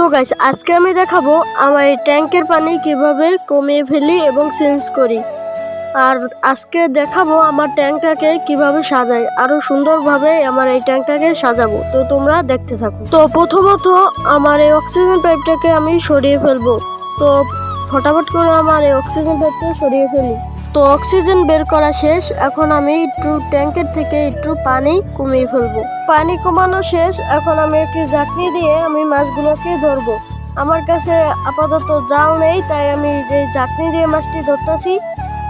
তো গাইস আজকে আমি দেখাবো আমার এই ট্যাঙ্কের পানি কিভাবে কমিয়ে ফেলি এবং চেঞ্জ করি। আর আজকে দেখাবো আমার ট্যাঙ্কটাকে কিভাবে সাজাই, আরো সুন্দরভাবে আমার এই ট্যাঙ্কটাকে সাজাবো। তো তোমরা দেখতে থাকো। তো প্রথমত আমার এই অক্সিজেন পাইপটাকে আমি সরিয়ে ফেলবো। তো ফটাফট করে আমার এই অক্সিজেন পাইপটা সরিয়ে ফেলি। তো অক্সিজেন বের করা শেষ, এখন আমি একটু ট্যাঙ্কের থেকে একটু পানি কমিয়ে ফেলবো। পানি কমানো শেষ, এখন আমি একটি ঝাঁকনি দিয়ে আমি মাছগুলোকে ধরবো। আমার কাছে আপাতত জাল নেই, তাই আমি যে ঝাঁকনি দিয়ে মাছটি ধরতেছি।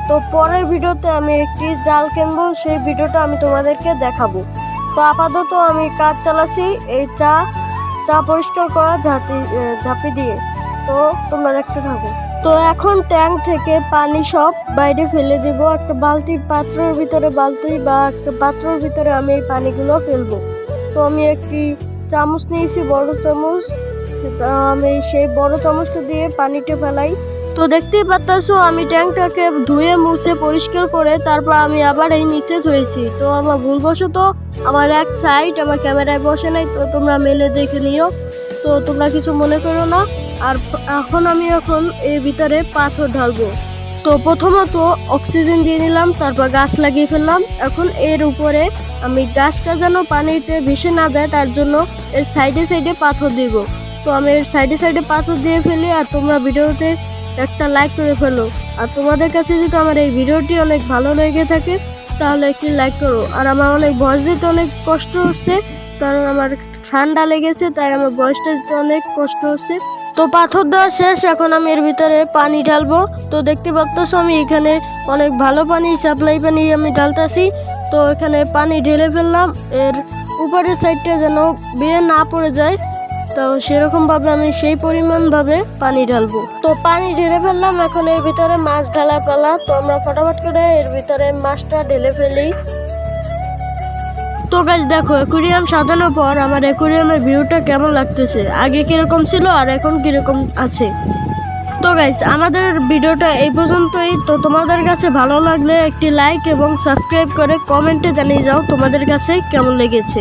তো পরের ভিডিওতে আমি একটি জাল কিনবো, সেই ভিডিওটা আমি তোমাদেরকে দেখাবো। তো আপাতত আমি কাজ চালাচ্ছি এই চা পরিষ্কার করা ঝাঁপি দিয়ে। তো তোমরা দেখতে থাকো। তো এখন ট্যাঙ্ক থেকে পানি সব বাইরে ফেলে দিব। একটা পাত্রের ভিতরে আমি এই পানিগুলো ফেলবো। তো আমি একটি চামচ নিয়েছি, বড় চামচ। আমি সেই বড় চামচটা দিয়ে পানিটা ফেলাই। তো দেখতেই পাচ্ছো আমি ট্যাঙ্কটাকে ধুয়ে মুছে পরিষ্কার করে তারপর আমি আবার এই নিচে ধুয়েছি। তো আমার ভুলবশত আমার এক সাইড আমার ক্যামেরায় বসে নাই, তো তোমরা মেলে দেখে নিও। তো তোমরা কিছু মনে করো না। আর এখন আমি এর ভিতরে পাথর ঢালবো। তো প্রথমত অক্সিজেন দিয়ে নিলাম, তারপর গাছ লাগিয়ে ফেললাম। এখন এর উপরে আমি গাছটা যেন পানিতে ভেসে না যায় তার জন্য এর সাইডে সাইডে পাথর দিব। তো আমি এর সাইডে পাথর দিয়ে ফেলি। আর তোমরা ভিডিওতে একটা লাইক করে ফেলো। আর তোমাদের কাছে যদি আমার এই ভিডিওটি অনেক ভালো লেগে থাকে তাহলে একটি লাইক করো। আর আমার অনেক ভয়েস দিতে অনেক কষ্ট হচ্ছে, কারণ আমার ঠান্ডা লেগেছে, তাই আমার ভয়েসটা দিতে অনেক কষ্ট হচ্ছে। তো পাথর দেওয়া শেষ, এখন আমি এর ভিতরে পানি ঢালবো। তো দেখতে পাচ্ছ আমি এখানে অনেক ভালো পানি, সাপ্লাই পানি আমি ঢালতেছি। তো এখানে পানি ঢেলে ফেললাম, এর উপরের সাইডটা যেন বেয়ে না পড়ে যায়। তো সেরকম ভাবে আমি সেই পরিমাণ ভাবে পানি ঢালবো। তো পানি ঢেলে ফেললাম, এখন এর ভিতরে মাছ ঢালা পালা। তো আমরা ফটাফট করে এর ভিতরে মাছটা ঢেলে ফেলি। তো গাইস দেখো, অ্যাকুরিয়াম সাজানোর পর আমার অ্যাকুরিয়ামের ভিউটা কেমন লাগতেছে, আগে কিরকম ছিল আর এখন কিরকম আছে। তো গাইস আমাদের ভিডিওটা এই পর্যন্তই। তো তোমাদের কাছে ভালো লাগলে একটি লাইক এবং সাবস্ক্রাইব করে কমেন্টে জানিয়ে যাও তোমাদের কাছে কেমন লেগেছে।